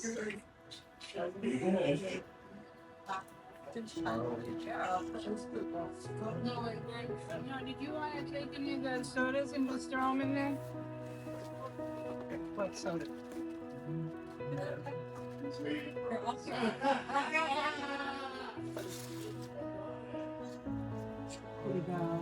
Did you want to take any of the sodas and just throw them in there? What soda? Here we go.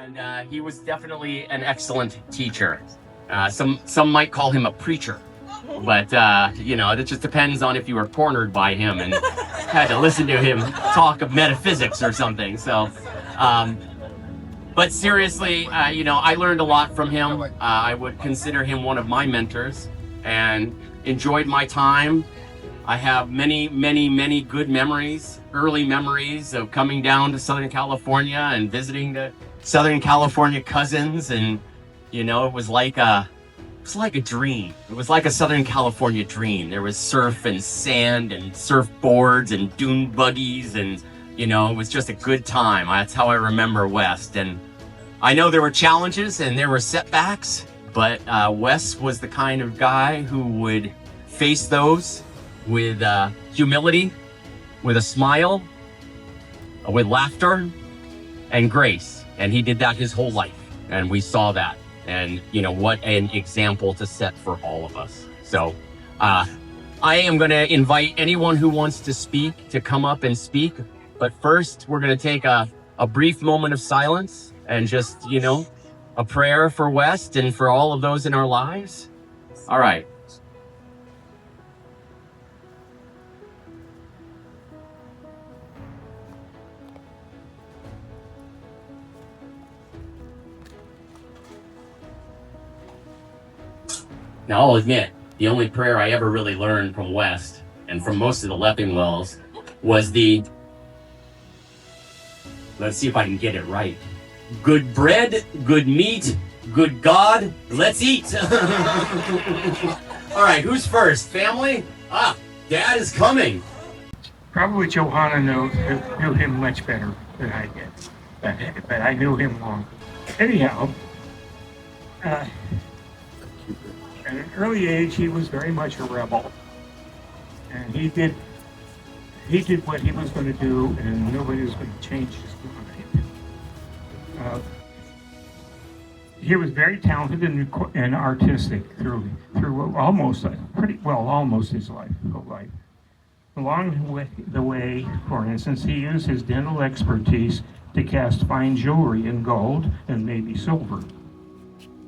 And he was definitely an excellent teacher. Some might call him a preacher, but you know, it just depends on if you were cornered by him and had to listen to him talk of metaphysics or something. So, but seriously, you know, I learned a lot from him. I would consider him one of my mentors, and enjoyed my time. I have many, many, many good memories, early memories of coming down to Southern California and visiting the Southern California cousins, and you know, it was like a dream. It was like a Southern California dream. There was surf and sand and surfboards and dune buggies, and you know, it was just a good time. That's how I remember West. And I know there were challenges and there were setbacks, but Wes was the kind of guy who would face those with humility, with a smile, with laughter and grace. And he did that his whole life, and we saw that. And you know, what an example to set for all of us. So I am going to invite anyone who wants to speak to come up and speak, but first we're going to take a brief moment of silence and just, you know, a prayer for West and for all of those in our lives. All right. Now, I'll admit, the only prayer I ever really learned from West and from most of the Leffingwells was the, let's see if I can get it right. Good bread, good meat, good God, let's eat. All right, who's first? Family? Dad is coming. Probably Johanna knew him much better than I did, but I knew him long. Anyhow, at an early age, he was very much a rebel. And he did what he was going to do, and nobody was going to change his mind. He was very talented and artistic through almost his whole life. Along the way, for instance, he used his dental expertise to cast fine jewelry in gold and maybe silver.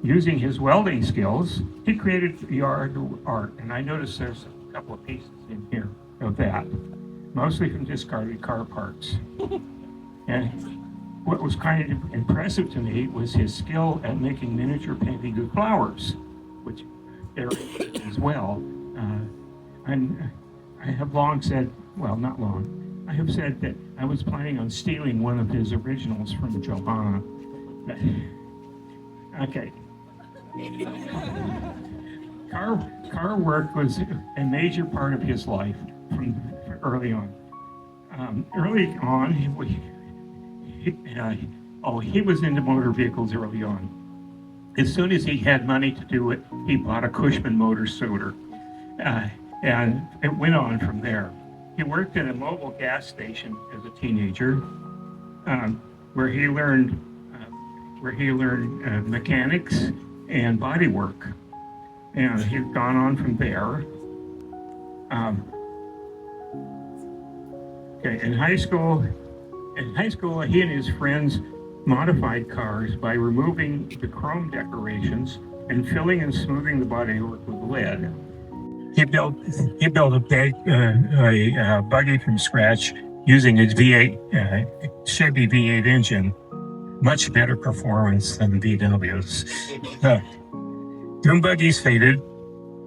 Using his welding skills, he created yard art, and I noticed there's a couple of pieces in here of that, mostly from discarded car parts. And what was kind of impressive to me was his skill at making miniature painting of flowers, which Eric did as well. I have long said, well, not long, I have said that I was planning on stealing one of his originals from Johanna. Okay. Car work was a major part of his life from early on. He was into motor vehicles early on. As soon as he had money to do it, he bought a Cushman motor scooter. And it went on from there. He worked at a mobile gas station as a teenager, where he learned mechanics and body work. And he's gone on from there. In high school, he and his friends modified cars by removing the chrome decorations and filling and smoothing the bodywork with lead. He built a buggy from scratch using his V8 Chevy V8 engine. Much better performance than the VWs. Dune buggies faded,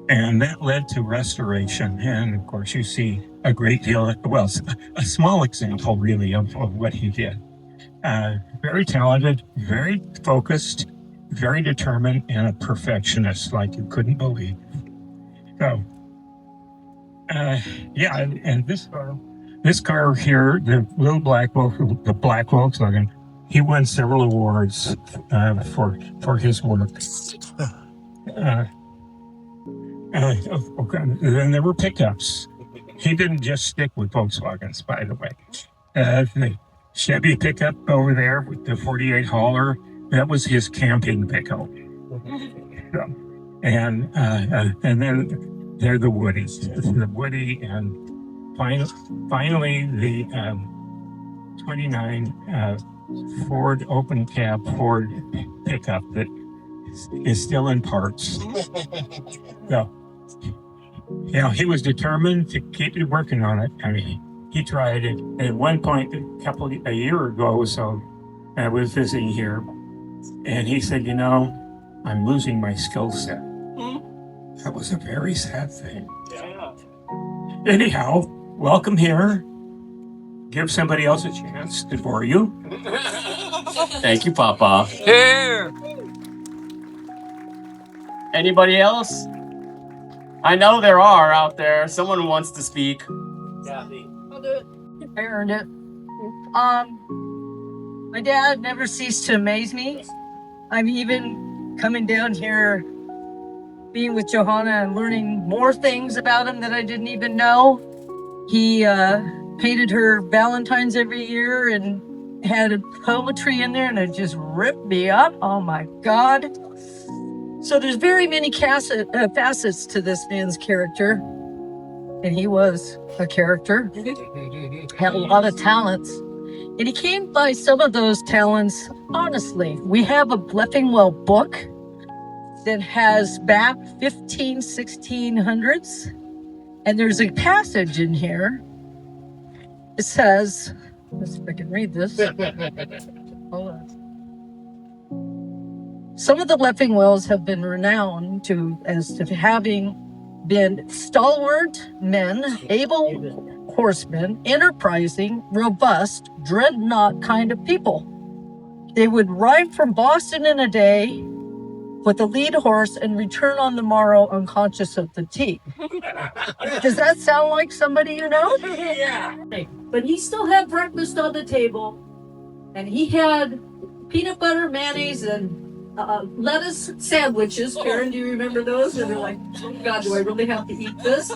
and that led to restoration. And of course, you see a great deal, a small example really of what he did. Very talented, very focused, very determined, and a perfectionist like you couldn't believe. So, and this car here, the black Volkswagen, he won several awards for his work. Then there were pickups. He didn't just stick with Volkswagens, by the way. The Chevy pickup over there with the 48 hauler, that was his camping pickup. And then they're the Woody, and finally the 29 Ford open cab Ford pickup that is still in parts. So, he was determined to keep working on it. I mean, he tried it at one point a year ago. So I was visiting here, and he said, I'm losing my skill set. That was a very sad thing. Yeah. Anyhow, welcome here. Give somebody else a chance before you. Thank you, Papa. Here. Anybody else? I know there are out there. Someone who wants to speak. Kathy. I'll do it. I earned it. My dad never ceased to amaze me. I'm even coming down here, being with Johanna and learning more things about him that I didn't even know. He painted her Valentine's every year and had poetry in there, and it just ripped me up. Oh my God. So there's very many facets to this man's character, and he was a character. Had a lot of talents, and he came by some of those talents honestly. We have a Leffingwell book that has back 1600s, and there's a passage in here. It says, let's see if I can read this. Hold on. Some of the Leffingwells have been renowned as having been stalwart men, able horsemen, enterprising, robust, dreadnought kind of people. They would ride from Boston in a day with a lead horse and return on the morrow unconscious of fatigue. Does that sound like somebody you know? Yeah. But he still had breakfast on the table, and he had peanut butter, mayonnaise, and lettuce sandwiches. Karen, do you remember those? And they're like, oh God, do I really have to eat this?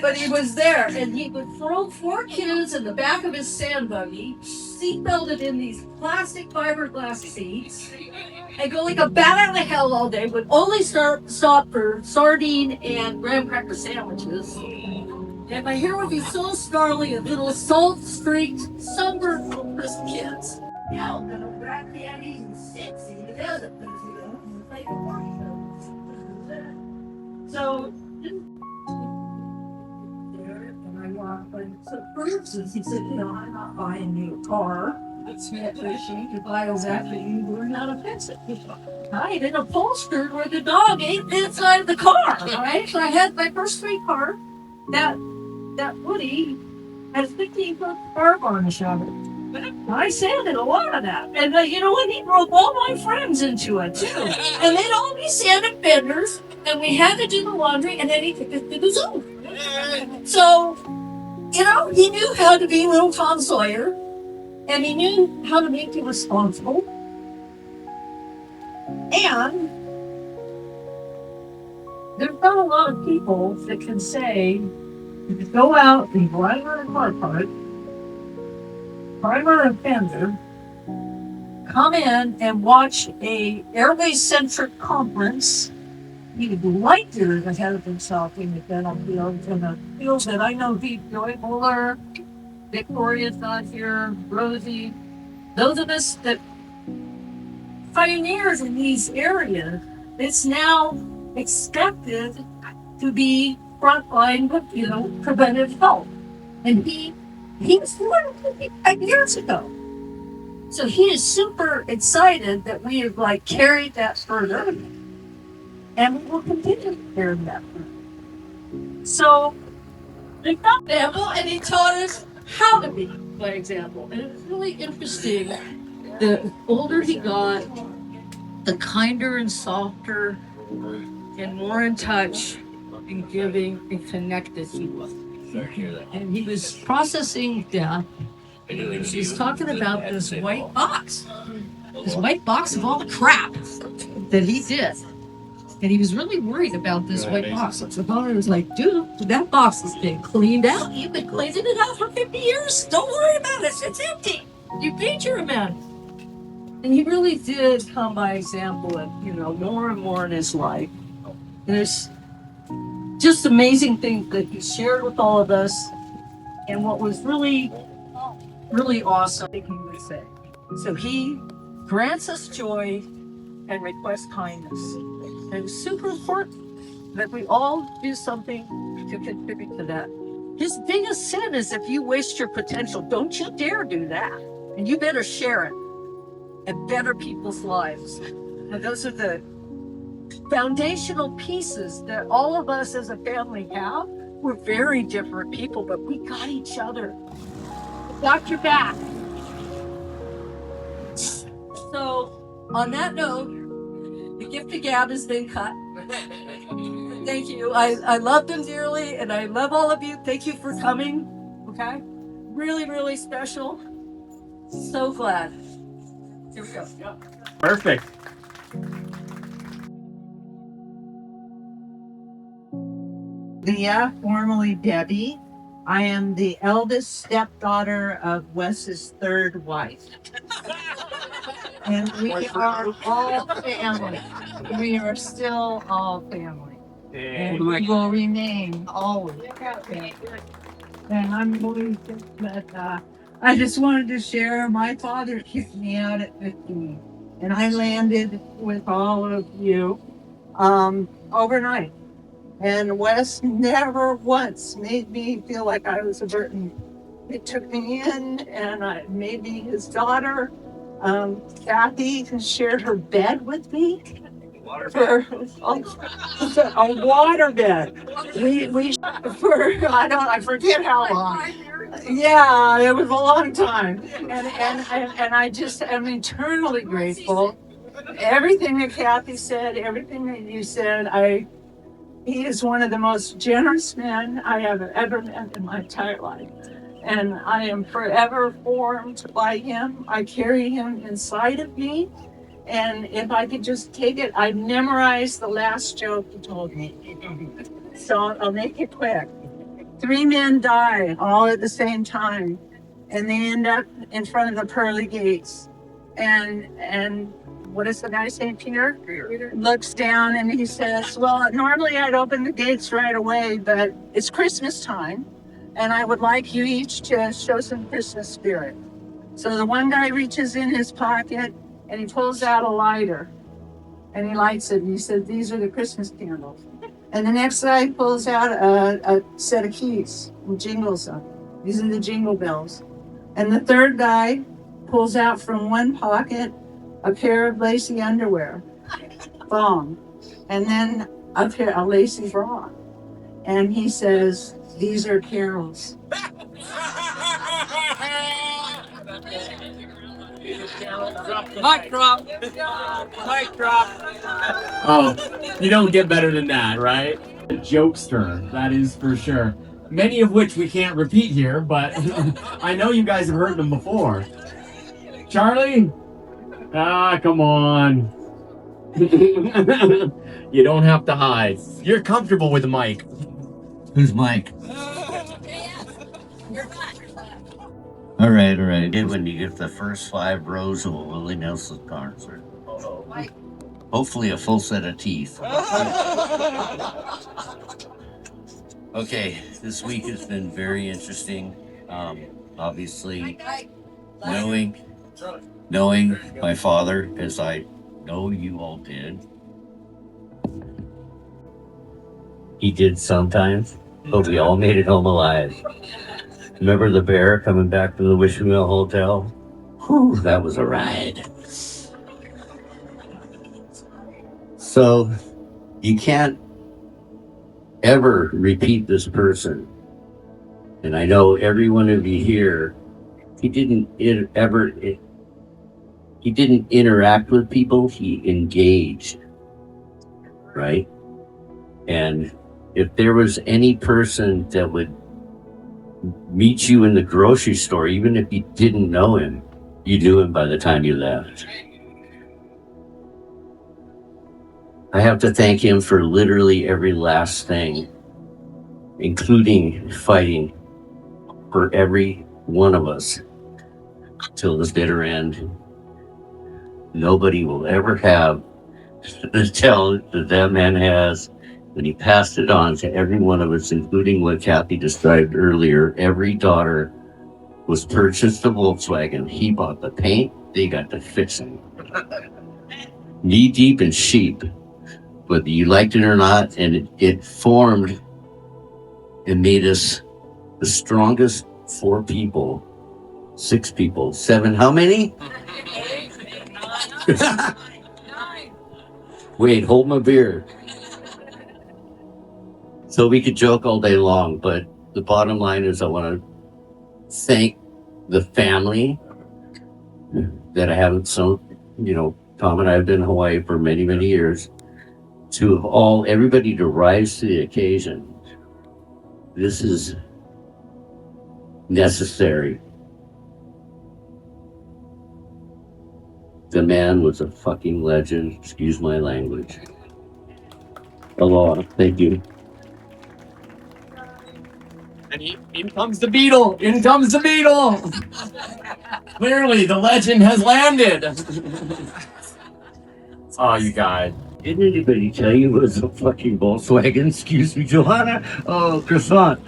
But he was there, and he would throw 4 kids in the back of his sand buggy, seatbelted in these plastic fiberglass seats, and go like a bat out of hell all day. Would only stop for sardine and graham cracker sandwiches. And my hair would be so snarly and little salt-streaked, sunburned little crisp kids. Now I'm gonna grab candies and sexy the other things, you know, and play the party. So, and I walked, so for instance, he said, you know, I'm not buying you a car. It's fishing to buy a that, but you learn how to fix it. I had an upholstered where the dog ate inside the car, right? So I had my first street car. That Woody has 15-foot car varnish on it. I sanded a lot of that. And you know what? He drove all my friends into it too. And they'd all be sanded fenders, and we had to do the laundry, and then he took us to the zoo. So, you know, he knew how to be little Tom Sawyer, and he knew how to make you responsible. And there's not a lot of people that can say, if you go out and grind on a car part, primer and fender, come in and watch a airway-centric conference, he light years ahead of himself in the dental field, in the fields that I know he, Joy Mueller, Victoria's not here, Rosie, those of us that pioneers in these areas, it's now expected to be frontline, you know, preventive health. And he was 45 years ago. So he is super excited that we have like carried that further, and we will continue to carry that further. So they got example, and he taught us how to be by example. And it's really interesting. The older he got, the kinder and softer and more in touch and giving and connected he was. And he was processing death. He's talking about this white box of all the crap that he did. And he was really worried about this white box. So the owner was like, dude, that box has been cleaned out. You've been cleaning it out for 50 years. Don't worry about it. It's empty. You paid your amount. And he really did come by example of, you know, more and more in his life. And there's just amazing things that he shared with all of us. And what was really, really awesome, I think he would say. So he grants us joy and requests kindness. And it's super important that we all do something to contribute to that. His biggest sin is if you waste your potential, don't you dare do that. And you better share it and better people's lives. And those are the foundational pieces that all of us as a family have. We're very different people, but we got each other. Got your back. So, on that note, the gift of gab has been cut. Thank you. I love them dearly, and I love all of you. Thank you for coming. Okay? Really, really special. So glad. Here we go. Perfect. Leah, formerly Debbie. I am the eldest stepdaughter of Wes's third wife. And we are all family. We are still all family. And we will remain always family. And I'm going to, but I just wanted to share, my father kicked me out at 15. And I landed with all of you overnight. And Wes never once made me feel like I was a burden. He took me in and I made me his daughter. Kathy shared her bed with me. For a water bed. We I forget how long. Yeah, it was a long time. And I just am eternally grateful. Everything that Kathy said, everything that you said, he is one of the most generous men I have ever met in my entire life. And I am forever formed by him. I carry him inside of me. And if I could just take it, I've memorized the last joke he told me. So I'll make it quick. 3 men die all at the same time, and they end up in front of the pearly gates. And what does the guy say, Peter? Looks down and he says, well, normally I'd open the gates right away, but it's Christmas time, and I would like you each to show some Christmas spirit. So the one guy reaches in his pocket and he pulls out a lighter and he lights it, and he said, these are the Christmas candles. And the next guy pulls out a set of keys and jingles them. These are the jingle bells. And the third guy pulls out from one pocket a pair of lacy underwear, thong, and then a lacy bra. And he says, these are carols. Mic drop. Mic drop. Oh, you don't get better than that, right? A jokester, that is for sure. Many of which we can't repeat here, but I know you guys have heard them before. Charlie? Ah, come on. You don't have to hide. You're comfortable with the mic. Who's Mike? All right. When you get the first 5 rows of a Willie Nelson concert, hopefully a full set of teeth. Okay, this week has been very interesting. Obviously, knowing my father, as I know you all did. He did sometimes, but we all made it home alive. Remember the bear coming back from the Leffingwell Hotel? Whew, that was a ride. So, you can't ever repeat this person. And I know every one of you here, he didn't interact with people, he engaged, right? And if there was any person that would meet you in the grocery store, even if you didn't know him, you knew him by the time you left. I have to thank him for literally every last thing, including fighting for every one of us till the bitter end. Nobody will ever have the talent that man has, and he passed it on to every one of us, including what Kathy described earlier. Every daughter was purchased a Volkswagen. He bought the paint, they got the fixing. Knee deep in sheep, whether you liked it or not, and it formed and made us the strongest 4 people, 6 people, 7, how many? Wait, hold my beer. So we could joke all day long, but the bottom line is I want to thank the family that I haven't Tom and I have been in Hawaii for many, many years, to everybody to rise to the occasion. This is necessary. The man was a fucking legend, excuse my language. Aloha, thank you. And in comes the beetle. In comes the beetle. Clearly, the legend has landed. Oh, you guys. Didn't anybody tell you it was a fucking Volkswagen? Excuse me, Johanna? Oh, croissant.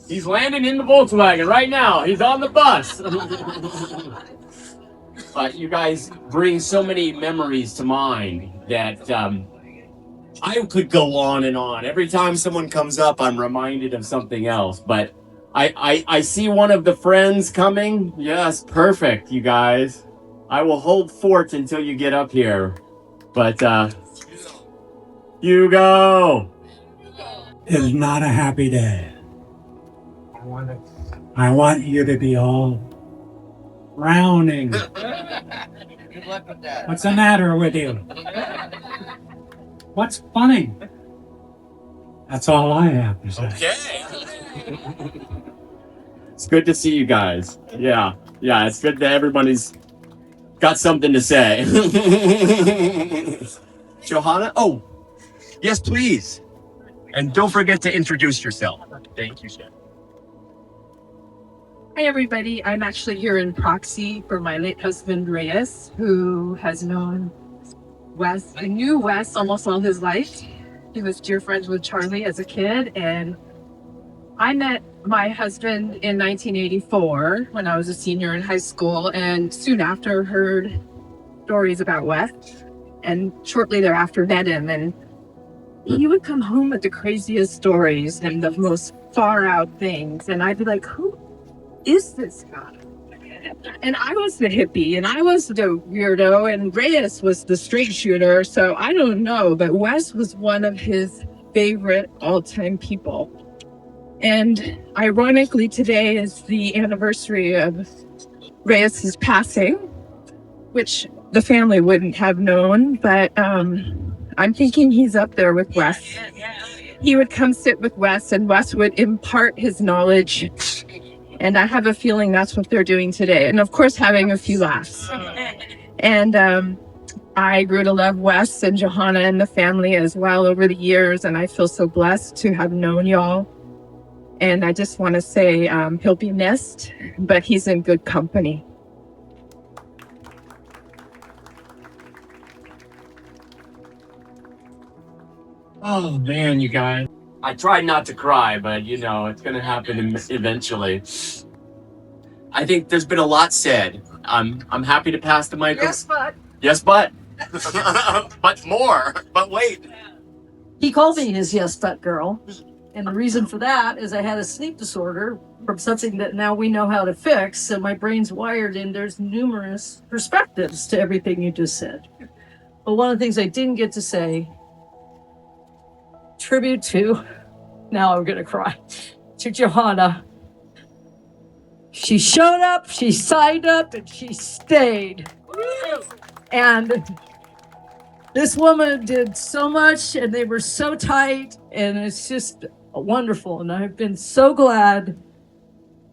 He's landing in the Volkswagen right now. He's on the bus. You guys bring so many memories to mind that I could go on and on. Every time someone comes up, I'm reminded of something else. But I see one of the friends coming. Yes, perfect, you guys. I will hold fort until you get up here. But you go. It is not a happy day. I want you to be all frowning. Good luck with that. What's the matter with you? What's funny? That's all I have to say. Okay. It's good to see you guys. Yeah, it's good that everybody's got something to say. Johanna? Oh, yes, please. And don't forget to introduce yourself. Thank you, Chef. Hi, everybody. I'm actually here in proxy for my late husband, Reyes, who has known Wes. I knew Wes almost all his life. He was dear friends with Charlie as a kid, and I met my husband in 1984 when I was a senior in high school, and soon after heard stories about Wes, and shortly thereafter met him. And he would come home with the craziest stories and the most far out things, and I'd be like, who is this guy? And I was the hippie, and I was the weirdo, and Reyes was the straight shooter. So I don't know, but Wes was one of his favorite all-time people. And ironically, today is the anniversary of Reyes's passing, which the family wouldn't have known, but I'm thinking he's up there with Wes. He would come sit with Wes, and Wes would impart his knowledge. And I have a feeling that's what they're doing today. And of course, having a few laughs. And I grew to love Wes and Johanna and the family as well over the years. And I feel so blessed to have known y'all. And I just want to say he'll be missed, but he's in good company. Oh, man, you guys. I tried not to cry, but you know, it's going to happen eventually. I think there's been a lot said. I'm happy to pass the mic. Yes, but Yes, but. But more. But wait. he called me his yes, but girl. And the reason for that is I had a sleep disorder from something that now we know how to fix. So my brain's wired and there's numerous perspectives to everything you just said. But one of the things I didn't get to say, tribute to, now I'm going to cry, to Johanna. She showed up, she signed up, and she stayed. And this woman did so much, and they were so tight, and it's just wonderful. And I've been so glad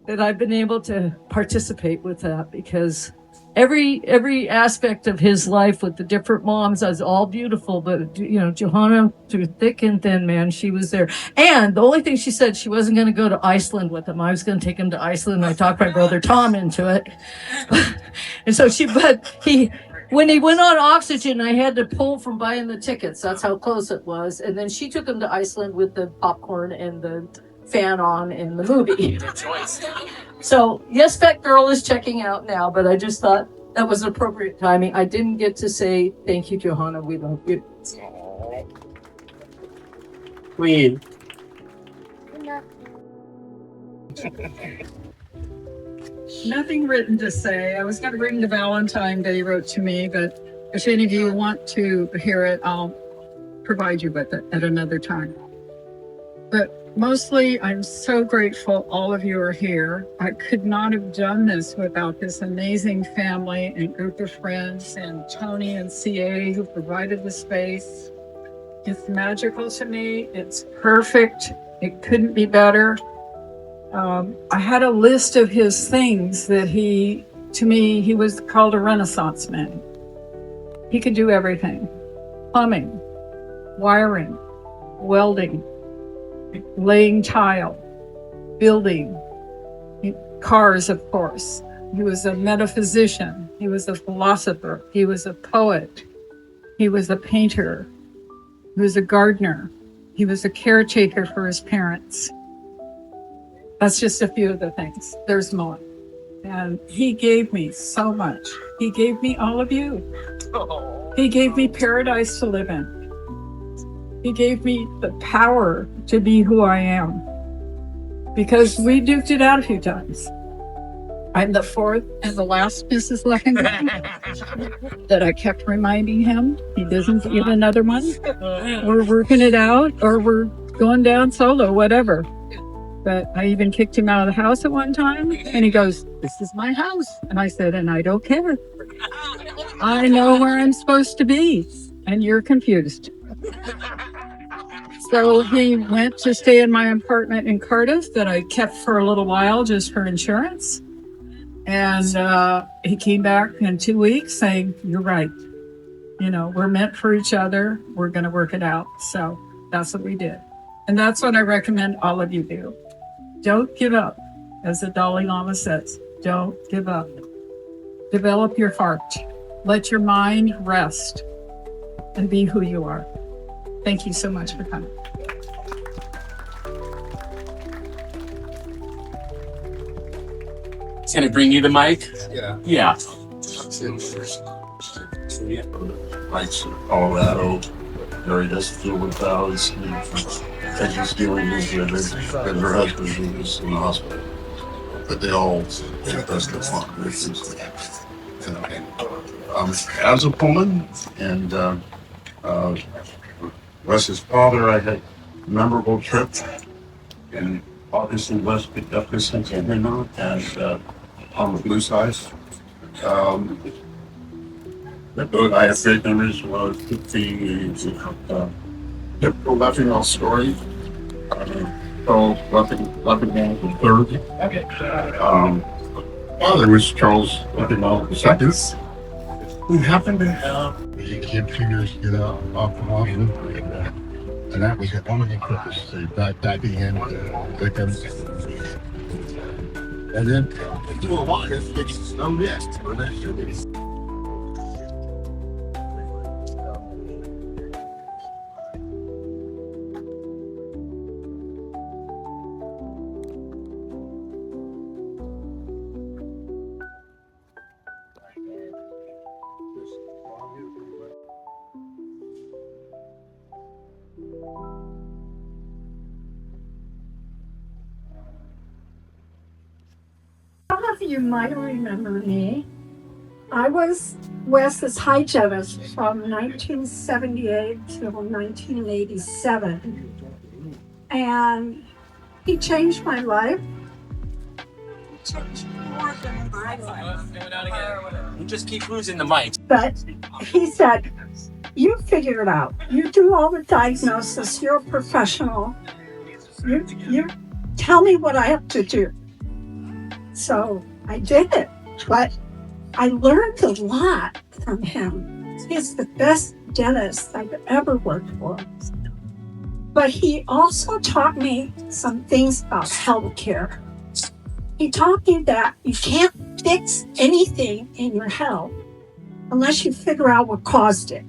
that I've been able to participate with that, because every aspect of his life with the different moms is all beautiful. But you know, Johanna, through thick and thin, man, she was there. And the only thing she said, she wasn't going to go to Iceland with him. I was going to take him to Iceland. I talked my brother Tom into it. And so when he went on oxygen, I had to pull from buying the tickets. That's how close it was. And then she took him to Iceland with the popcorn and the fan on in the movie. Good choice. So, yes, that girl is checking out now, but I just thought that was appropriate timing. I didn't get to say thank you, Johanna. We love you. Queen. Nothing written to say. I was going to bring the Valentine that he wrote to me, but if any of you want to hear it, I'll provide you with it at another time. But mostly, I'm so grateful all of you are here. I could not have done this without this amazing family and group of friends, and Tony and CA who provided the space. It's magical to me. It's perfect. It couldn't be better. I had a list of his things that he was called a Renaissance man. He could do everything. Plumbing, wiring, welding, laying tile, building, cars, of course. He was a metaphysician. He was a philosopher. He was a poet. He was a painter. He was a gardener. He was a caretaker for his parents. That's just a few of the things. There's more. And he gave me so much. He gave me all of you. He gave me paradise to live in. He gave me the power to be who I am. Because we duked it out a few times. I'm the fourth and the last Mrs. Leffingwell that I kept reminding him he doesn't need another one. We're working it out, or we're going down solo, whatever. But I even kicked him out of the house at one time, and he goes, "This is my house." And I said, "And I don't care. I know where I'm supposed to be, and you're confused." So he went to stay in my apartment in Cardiff that I kept for a little while just for insurance. And he came back in 2 weeks saying, "You're right. You know, we're meant for each other. We're going to work it out." So that's what we did. And that's what I recommend all of you do. Don't give up. As the Dalai Lama says, don't give up. Develop your heart. Let your mind rest and be who you are. Thank you so much for coming. Can I bring you the mic? Yeah. Yeah. Mike's in Colorado. Mary doesn't deal with Valley's. And she's dealing with her, and her husband is in the hospital. But they all does the fun. As a Pullman and Wes's father, I had a memorable trip. And obviously Wes picked up his sense of humor and on the blue side. I have great memories of the typical Leffingwell story. So Leffingwell the third. Okay. Father was Charles Leffingwell the second, who happened to have he had 2 years to get out off the hospital. And that was one of the purposes. They died in victims. And then do a lot of things. No next. Some of you might remember me. I was Wes's hygienist from 1978 till 1987. And he changed my life. He changed more than my life. You just keep losing the mic. But he said, "You figure it out. You do all the diagnosis. You're a professional. You tell me what I have to do." So I did it, but I learned a lot from him. He's the best dentist I've ever worked for. But he also taught me some things about healthcare. He taught me that you can't fix anything in your health unless you figure out what caused it.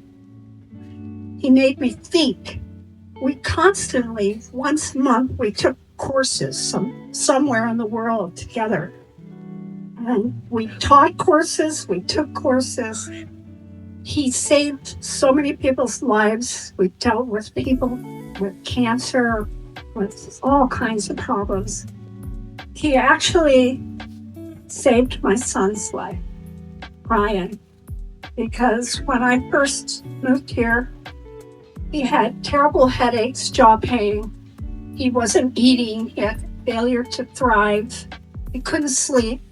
He made me think. We constantly, once a month, we took courses somewhere in the world together. And we taught courses, we took courses. He saved so many people's lives. We dealt with people with cancer, with all kinds of problems. He actually saved my son's life, Brian, because when I first moved here, he had terrible headaches, jaw pain. He wasn't eating, he had failure to thrive. He couldn't sleep.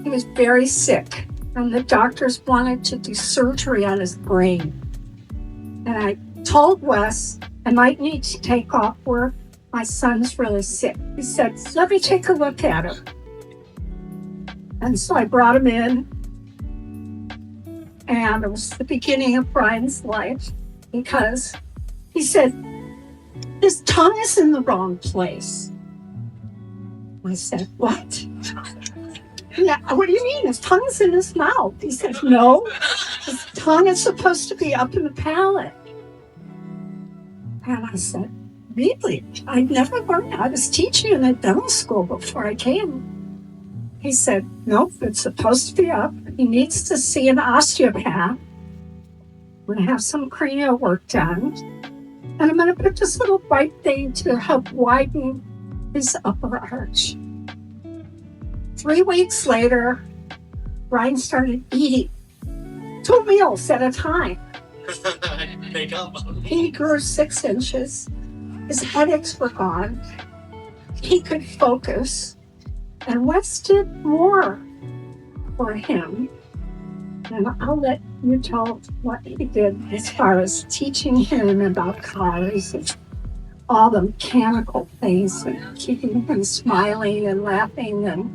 He was very sick, and the doctors wanted to do surgery on his brain. And I told Wes I might need to take off work. My son's really sick. He said, "Let me take a look at him." And so I brought him in, and it was the beginning of Brian's life, because he said, "His tongue is in the wrong place." I said, "What?" "Yeah, what do you mean? His tongue is in his mouth." He said, "No, his tongue is supposed to be up in the palate." And I said, "Really? I'd never learned. I was teaching in a dental school before I came." He said, "Nope, it's supposed to be up. He needs to see an osteopath. We're going to have some cranial work done. And I'm going to put this little white thing to help widen his upper arch." 3 weeks later, Brian started eating 2 meals at a time. He grew 6 inches. His headaches were gone. He could focus. And Wes did more for him. And I'll let you tell what he did as far as teaching him about cars and all the mechanical things and keeping him smiling and laughing. And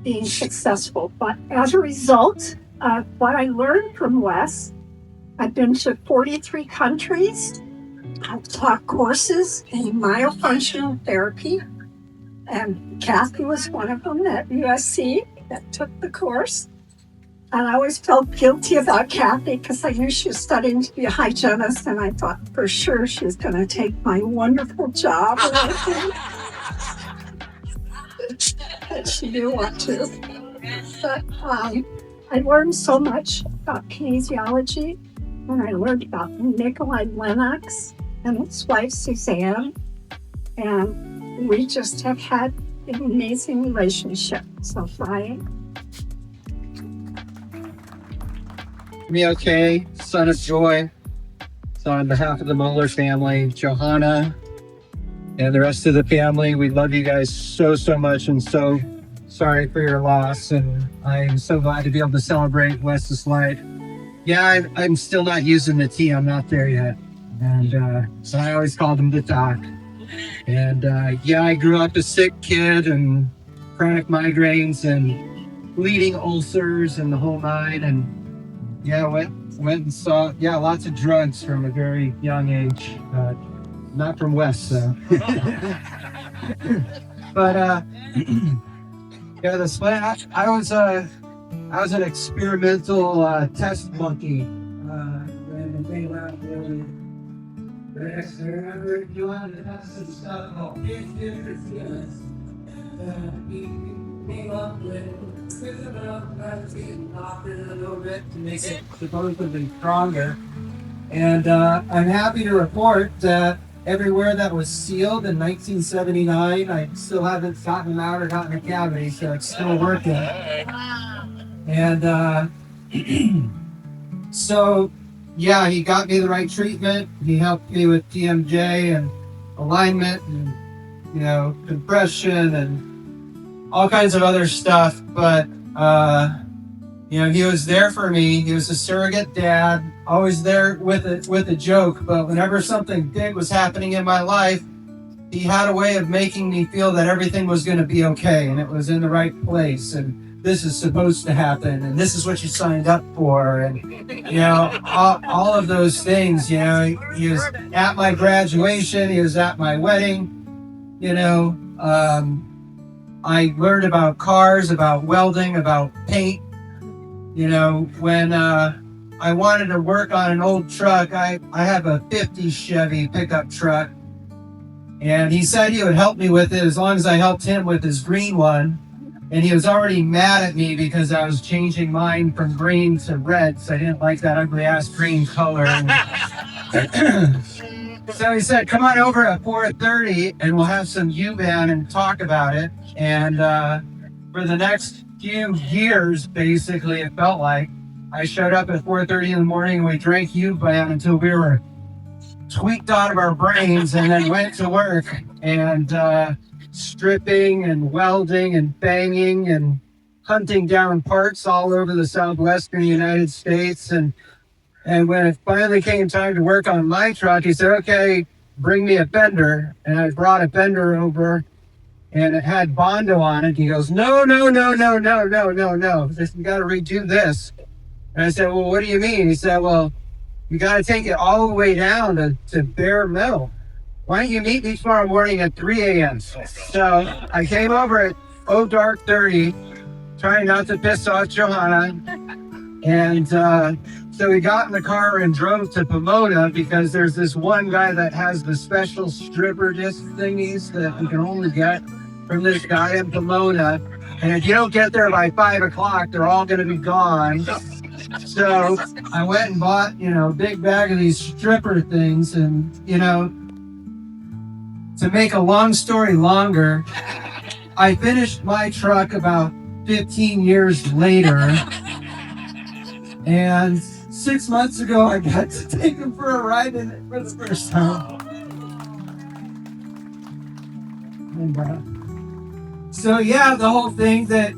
being successful. But as a result of what I learned from Wes, I've been to 43 countries. I've taught courses in myofunctional therapy, and Kathy was one of them at USC that took the course. And I always felt guilty about Kathy because I knew she was studying to be a hygienist, and I thought for sure she was going to take my wonderful job. But she didn't want to. But I learned so much about kinesiology, and I learned about Nikolai Lennox and his wife Suzanne, and we just have had an amazing relationship. So Brian. Me okay, son of Joy. So on behalf of the Moeller family, Johanna, and the rest of the family, we love you guys so much, and so sorry for your loss. And I'm so glad to be able to celebrate Wes's life. Yeah, I'm still not using the T. I'm not there yet. And so I always called him the doc. And yeah, I grew up a sick kid and chronic migraines and bleeding ulcers and the whole nine. And yeah, went and saw, lots of drugs from a very young age. Not from Wes, so. But yeah, the split. I was an experimental test monkey. To make it supposedly stronger. And I'm happy to report that everywhere that was sealed in 1979, I still haven't gotten them out or gotten a cavity, so it's still working. And so, yeah, he got me the right treatment. He helped me with TMJ and alignment and, compression and all kinds of other stuff. But, he was there for me. He was a surrogate dad, always there with a joke. But whenever something big was happening in my life, he had a way of making me feel that everything was going to be okay and it was in the right place. And this is supposed to happen. And this is what you signed up for. And, all of those things, he was at my graduation. He was at my wedding. I learned about cars, about welding, about paint. When I wanted to work on an old truck, I have a 50 Chevy pickup truck, and he said he would help me with it as long as I helped him with his green one. And he was already mad at me because I was changing mine from green to red, so I didn't like that ugly ass green color. So he said, come on over at 4:30 and we'll have some U-Ban and talk about it. And for the next few years, basically, it felt like I showed up at 4:30 in the morning and we drank U-Ban until we were tweaked out of our brains, and then went to work and stripping and welding and banging and hunting down parts all over the southwestern United States. And when it finally came time to work on my truck, he said, okay, bring me a bender. And I brought a bender over, and it had Bondo on it. He goes, no. You got to redo this. And I said, well, what do you mean? He said, well, you got to take it all the way down to bare metal. Why don't you meet me tomorrow morning at 3 a.m.? So I came over at dark 30, trying not to piss off Johanna. And so we got in the car and drove to Pomona, because there's this one guy that has the special stripper disc thingies that you can only get from this guy in Pomona. And if you don't get there by 5 o'clock, they're all going to be gone. So I went and bought, a big bag of these stripper things. And, to make a long story longer, I finished my truck about 15 years later. And 6 months ago, I got to take him for a ride in it for the first time. So yeah, the whole thing that,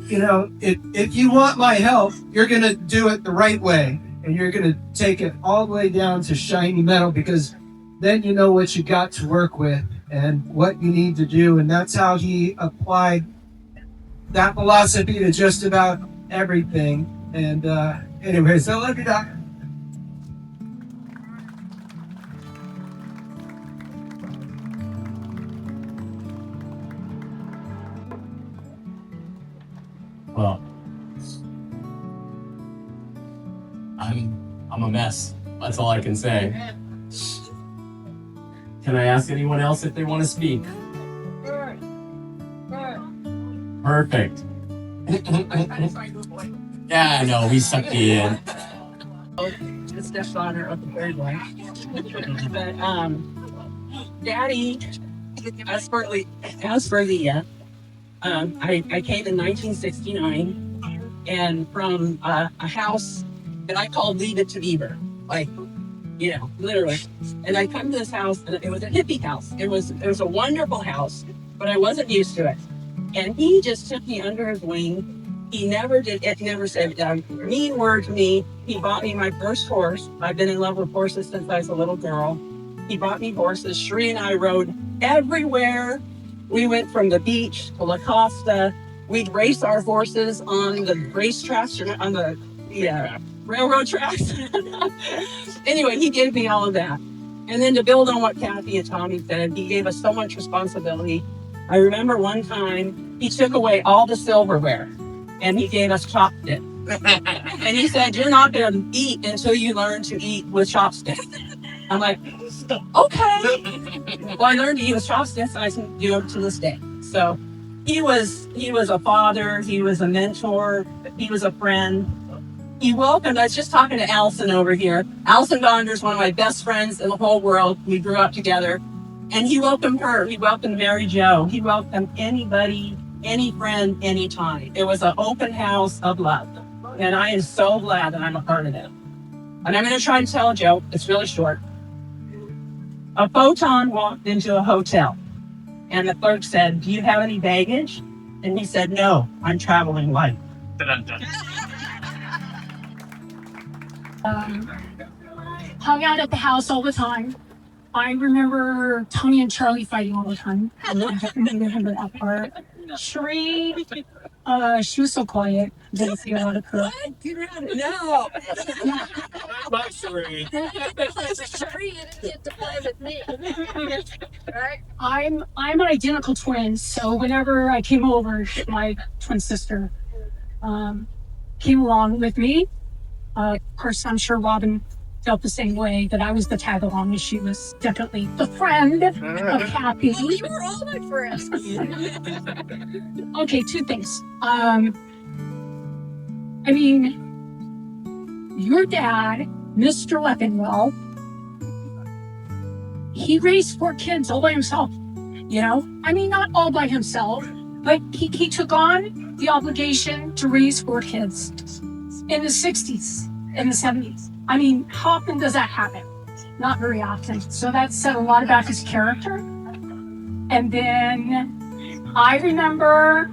if you want my help, you're going to do it the right way. And you're going to take it all the way down to shiny metal, because then you know what you got to work with and what you need to do. And that's how he applied that philosophy to just about everything. And anyway, so look at that. Well, I'm a mess. That's all I can say. Can I ask anyone else if they want to speak? Perfect. Yeah, I know, we sucked you in. The stepdaughter of the third wife. But Daddy, as for the I came in 1969, and from a house that I called Leave It to Beaver, like, you know, literally. And I come to this house, and it was a hippie house. It was a wonderful house, but I wasn't used to it. And he just took me under his wing. He never said a mean word to me. He bought me my first horse. I've been in love with horses since I was a little girl. He bought me horses. Sheree and I rode everywhere. We went from the beach to Leaucadia. We'd race our horses on the racetracks, on the railroad tracks. Anyway, he gave me all of that. And then to build on what Kathy and Tommy said, he gave us so much responsibility. I remember one time he took away all the silverware and he gave us chopsticks. And he said, "You're not going to eat until you learn to eat with chopsticks." I'm like, okay. Well, I learned to eat with chopsticks, and I can do it to this day. So he was a father, he was a mentor, he was a friend. He welcomed, I was just talking to Allison over here. Allison Donder is one of my best friends in the whole world. We grew up together. And he welcomed her. He welcomed Mary Jo. He welcomed anybody, any friend, anytime. It was an open house of love. And I am so glad that I'm a part of it. And I'm going to try to tell a joke. It's really short. A photon walked into a hotel. And the clerk said, "Do you have any baggage?" And he said, "No, I'm traveling light." Hung out at the house all the time. I remember Tony and Charlie fighting all the time. I remember that part. Sheree, she was so quiet. Didn't see a lot of her. No. Bye, Sheree. Sheree didn't get to play with me. Right? I'm an identical twin, so whenever I came over, my twin sister came along with me. Of course, I'm sure Robin felt the same way, that I was the tag along, and she was definitely the friend of Kathy. Well, you were all my friends. Okay, two things. I mean, your dad, Mr. Leffingwell, he raised 4 kids all by himself. You know, I mean, not all by himself, but he took on the obligation to raise 4 kids in the 60s, in the 70s. I mean, how often does that happen? Not very often. So that said a lot about his character. And then I remember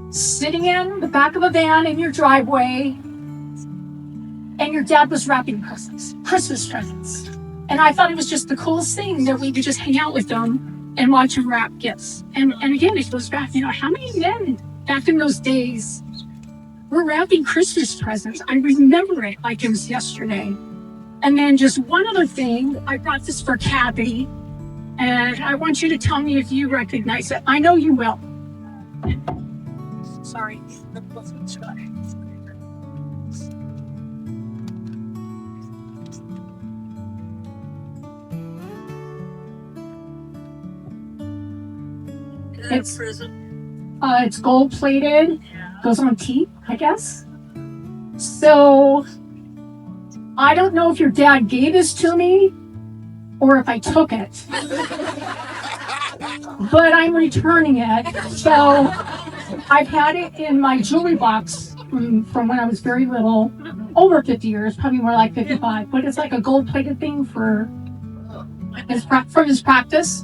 sitting in the back of a van in your driveway, and your dad was wrapping Christmas presents. And I thought it was just the coolest thing that we could just hang out with them and watch him wrap gifts. And again, it goes back, you know, how many men back in those days were wrapping Christmas presents? I remember it like it was yesterday. And then just one other thing, I brought this for Kathy, and I want you to tell me if you recognize it. I know you will. Sorry. It's gold plated, goes on teeth, I guess. So I don't know if your dad gave this to me or if I took it, but I'm returning it. So I've had it in my jewelry box from when I was very little, over 50 years, probably more like 55, but it's like a gold plated thing from his practice.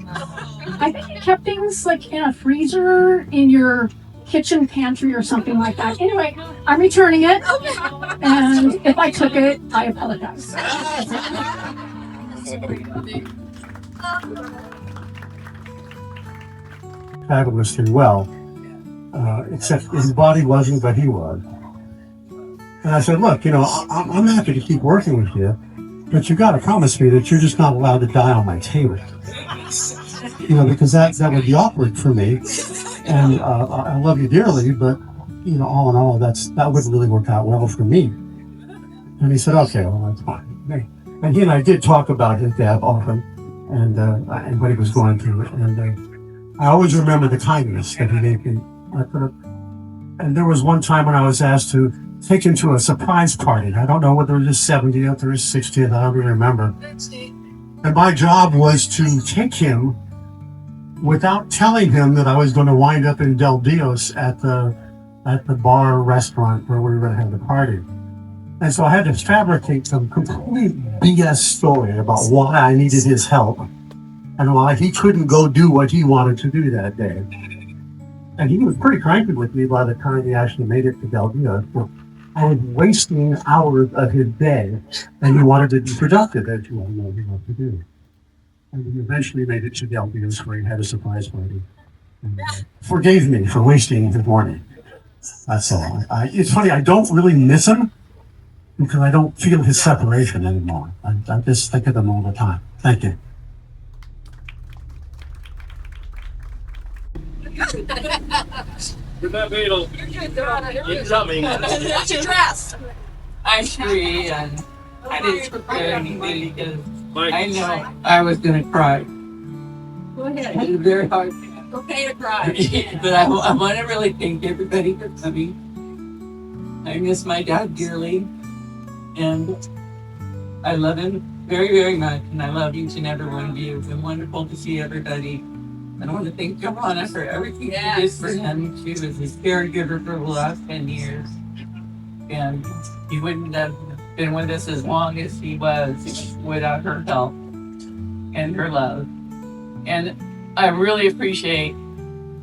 I think he kept things like in a freezer in your kitchen pantry or something like that. Anyway, I'm returning it, and if I took it, I apologize. Fabulously well. except his body wasn't, but he was. And I said, look, I'm happy to keep working with you, but you got to promise me that you're just not allowed to die on my table. Because that would be awkward for me. And I love you dearly, but all in all, that wouldn't really work out well for me. And he said, okay, well, that's fine. And he and I did talk about his dad often, and what he was going through. And I always remember the kindness that he gave me. And there was one time when I was asked to take him to a surprise party. I don't know whether it was his 70th or his 60th, I don't even remember. And my job was to take him without telling him that I was going to wind up in Del Dios at the bar restaurant where we were going to have the party. And so I had to fabricate some complete BS story about why I needed his help and why he couldn't go do what he wanted to do that day. And he was pretty cranky with me by the time he actually made it to Del Dios. So I was wasting hours of his day, and he wanted to be productive, as you all know he wanted to do. And he eventually made it to Del Dios where he had a surprise party. And forgave me for wasting his morning. That's all. It's funny, I don't really miss him because I don't feel his separation anymore. I just think of him all the time. Thank you. Good night, Beetle. Incoming. What's your dress? I'm Sheree, and I didn't prepare anything because I know I was going to cry. Go ahead. It was very hard. Okay to cry. But I want to really thank everybody for coming. I miss my dad dearly, and I love him very, very much, and I love each and every one of you. It's been wonderful to see everybody. And I want to thank Johanna for everything she did for him. She was his caregiver for the last 10 years. And he wouldn't have been with us as long as he was without her help and her love. And I really appreciate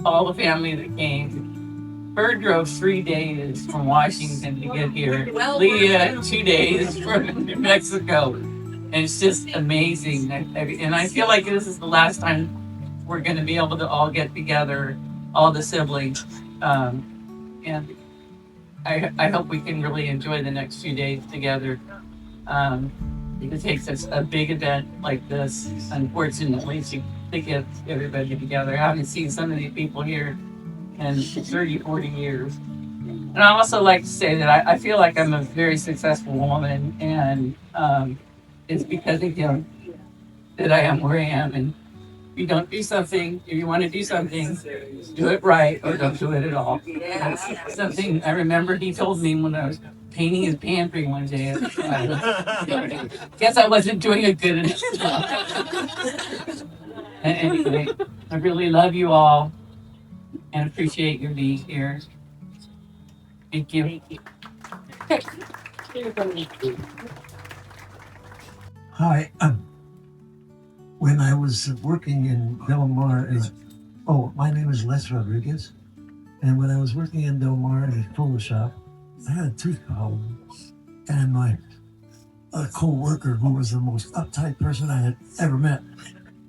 all the family that came. Bird drove 3 days from Washington to get here. Leah, 2 days from New Mexico. And it's just amazing. And I feel like this is the last time we're going to be able to all get together, all the siblings. And I hope we can really enjoy the next few days together. It takes us a big event like this, unfortunately, to get everybody together. I haven't seen some of these people here in 30, 40 years. And I also like to say that I feel like I'm a very successful woman, and it's because of him that I am where I am. And if you don't do something, if you want to do something, do it right or don't do it at all. That's something I remember he told me when I was painting his pantry one day. Guess I wasn't doing a good enough job. Anyway, I really love you all and appreciate your being here. Thank you. Hi. When I was working in Del Mar, my name is Les Rodriguez. And when I was working in Del Mar in a photo shop, I had a tooth problem. And my co-worker, who was the most uptight person I had ever met,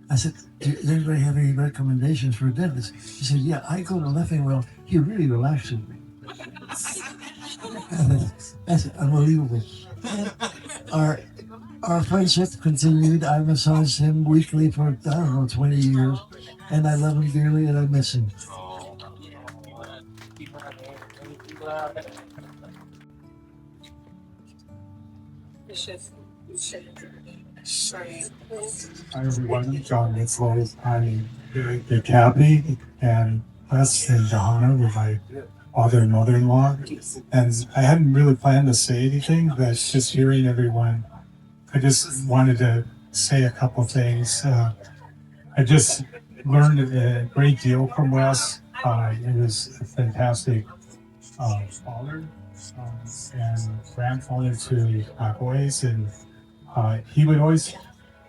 I said, does anybody have any recommendations for a dentist? He said, yeah, I go to Leffingwell. He really relaxes me. That's unbelievable. Our friendship continued. I massaged him weekly for, 20 years. And I love him dearly and I miss him. Hi everyone, John Mitzlow. I'm the Cappy and Wes and Johanna with my father and mother-in-law. And I hadn't really planned to say anything, but just hearing everyone, I just wanted to say a couple things. I just learned a great deal from Wes. He was a fantastic father and grandfather to my boys, and he would always,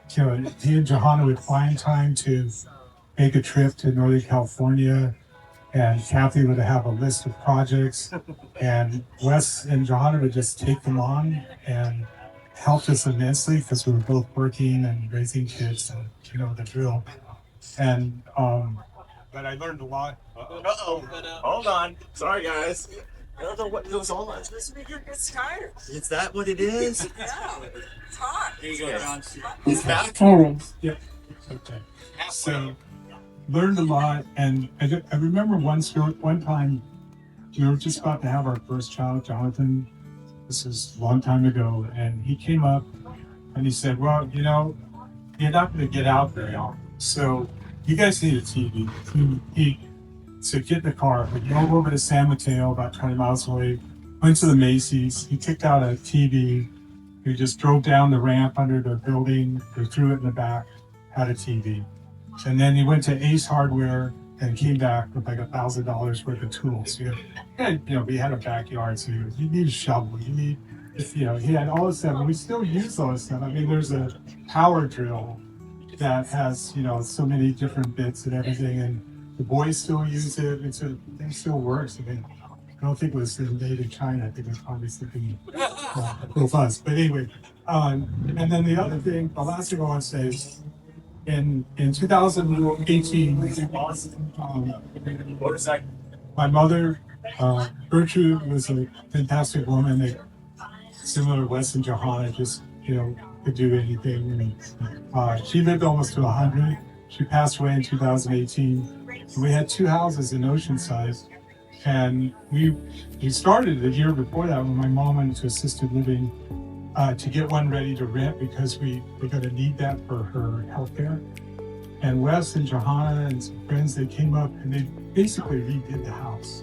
he and Johanna would find time to make a trip to Northern California, and Kathy would have a list of projects, and Wes and Johanna would just take them on and helped us immensely because we were both working and raising kids, and the drill. And but I learned a lot. Uh-oh. Hold on. Sorry, guys. I don't know what goes on. It's supposed to be your good start. Is that what it is? Yeah. It's hot. Here you go, John. He's back. Oh, yeah. Okay. So, learned a lot, and I remember one time we were just about to have our first child, Jonathan. This is a long time ago, and he came up and he said, "Well, you know, you're not going to get out very often, so you guys need a TV." He said, "Get in the car." We drove over to San Mateo, about 20 miles away. Went to the Macy's. He picked out a TV. We just drove down the ramp under the building. We threw it in the back. Had a TV. And then he went to Ace Hardware and came back with like $1,000 worth of tools. We had a backyard, so you need a shovel. You need, he had all this stuff, and we still use all this stuff. I mean, there's a power drill that has, so many different bits and everything, and the boys still use it. It still works. I mean, I don't think it was made in China. I think it was probably something with us. But anyway, and then the other thing, the last thing I want to say is, in 2018, my mother, Gertrude, was a fantastic woman, similar to Wes and Johanna, just, could do anything. And, she lived almost to 100. She passed away in 2018. And we had 2 houses in Oceanside. And we started the year before that when my mom went into assisted living to get one ready to rent because we're going to need that for her health care. And Wes and Johanna and some friends, they came up and they basically redid the house.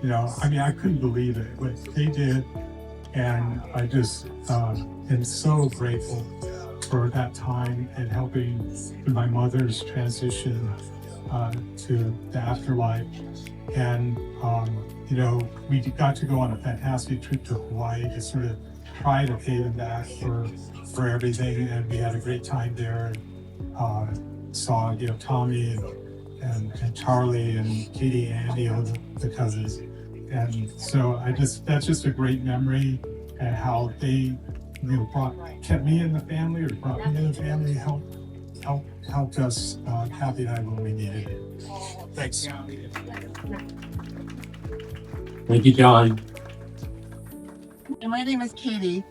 I couldn't believe it, what they did. And I just am so grateful for that time and helping my mother's transition to the afterlife. And, we got to go on a fantastic trip to Hawaii to sort of try to pay them back for everything. And we had a great time there. And, saw, Tommy and Charlie and Katie and Andy, all the cousins. And so that's just a great memory, and how they, kept me in the family, or brought me in the family, helped us, Kathy and I, when we needed it. Thanks. Thank you, John. My name is Katie,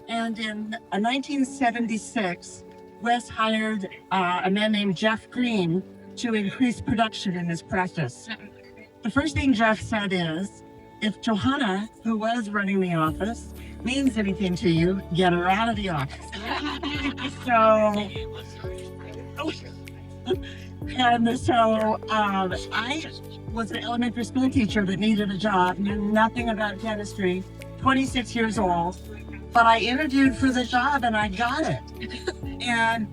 and in 1976, Wes hired a man named Jeff Green to increase production in his practice. The first thing Jeff said is, if Johanna, who was running the office, means anything to you, get her out of the office. I was an elementary school teacher that needed a job, knew nothing about dentistry, 26 years old, but I interviewed for the job and I got it. And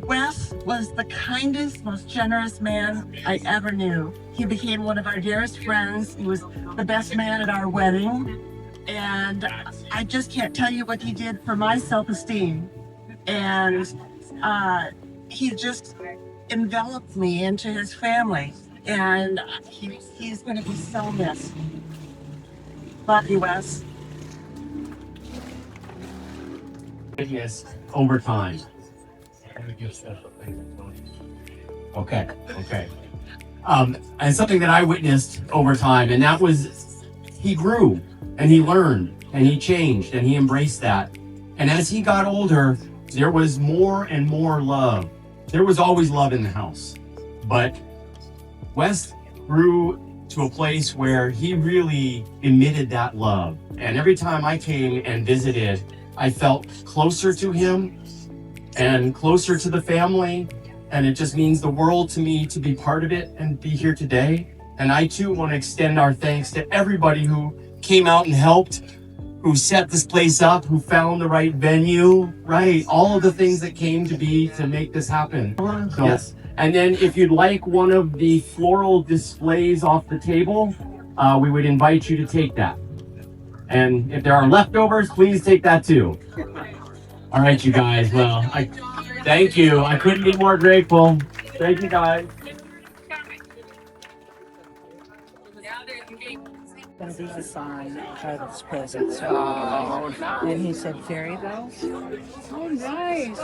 Wes was the kindest, most generous man I ever knew. He became one of our dearest friends. He was the best man at our wedding. And I just can't tell you what he did for my self-esteem. And he just enveloped me into his family. And he's going to be so missed. Love you, Wes. Yes, over time. Okay. And something that I witnessed over time, and that was he grew and he learned and he changed and he embraced that. And as he got older, there was more and more love. There was always love in the house, but Wes grew to a place where he really emitted that love. And every time I came and visited, I felt closer to him and closer to the family. And it just means the world to me to be part of it and be here today. And I too want to extend our thanks to everybody who came out and helped, who set this place up, who found the right venue, right? All of the things that came to be to make this happen. So, yes. And then if you'd like one of the floral displays off the table, we would invite you to take that. And if there are leftovers, please take that too. All right, you guys. Well, thank you. I couldn't be more grateful. Thank you, guys. going to be a sign of his presence. And he said, fairy bells. Oh, nice.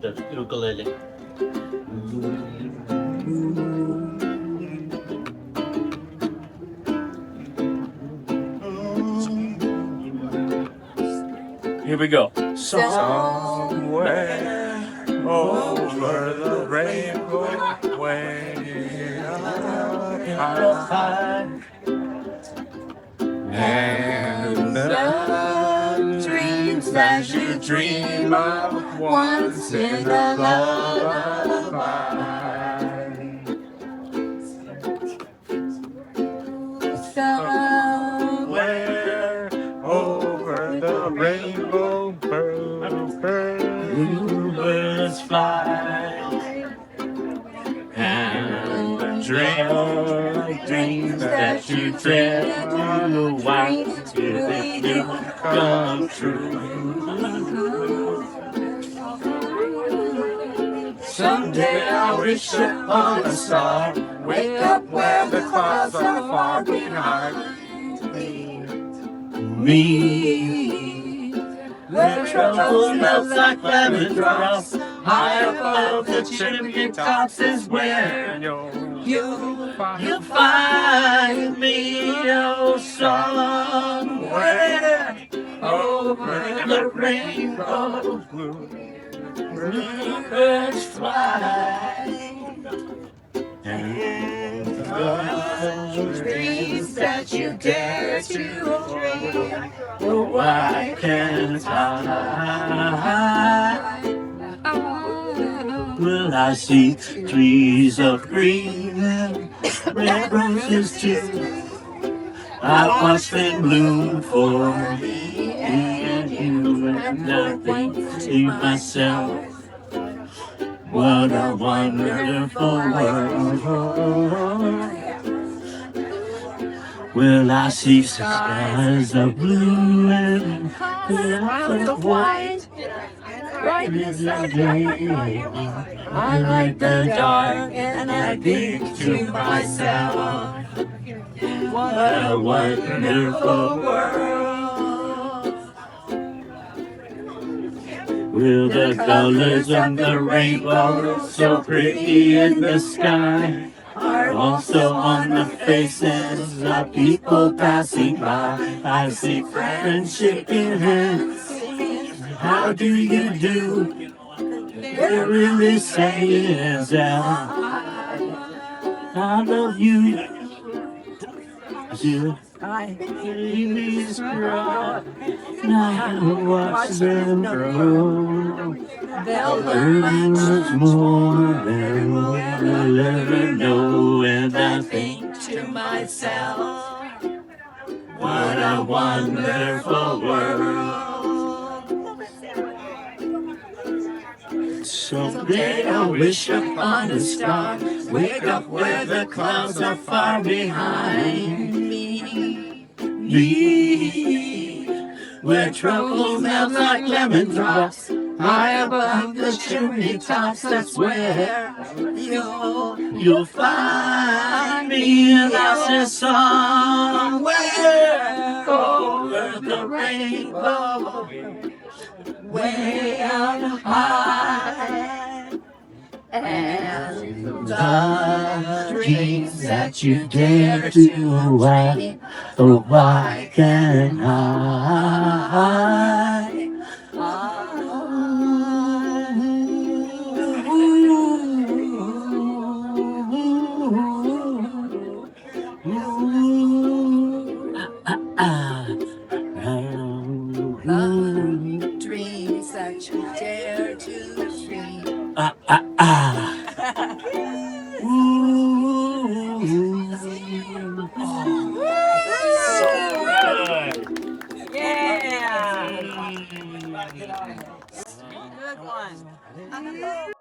Get the ukulele. Here we go. Somewhere over the rainbow, way up high, and the dreams that you dream of once in a lullaby. Somewhere over the rainbow, bluebirds fly, and the dreams that you dream of once will come true. Someday I wish upon a star, wake up where the clouds are far behind me. Where trouble melts like lemon drops, high above the chimney tops is where you'll find me. Oh, somewhere over the rainbow, bluebirds fly, and the dreams that you dare to dream, oh, why can't I? Will I see trees of green and red roses too? I watch them bloom for me and you, and I think to myself, what a wonderful world. Will I see skies of blue and clouds of white? Bright as the day, I like the dark, and I think to myself, what a wonderful world. Will the colors of the rainbow, so pretty in the sky, are also on the faces of people passing by? I see friends shaking hands. How do you do? They're really saying that I love you. Babies cry, and I watch them grow. They'll learn much more than we'll ever know, and I think to myself, what a wonderful world. Someday I'll wish upon a star, wake up where the clouds are far behind me, where trouble melts like lemon drops, high above the chimney tops. That's where you'll find me, and that's just somewhere over the rainbow, way up high, and the dreams that you dare to dream, oh, why can't I? Dreams that you dare to dream. Yeah. Good one.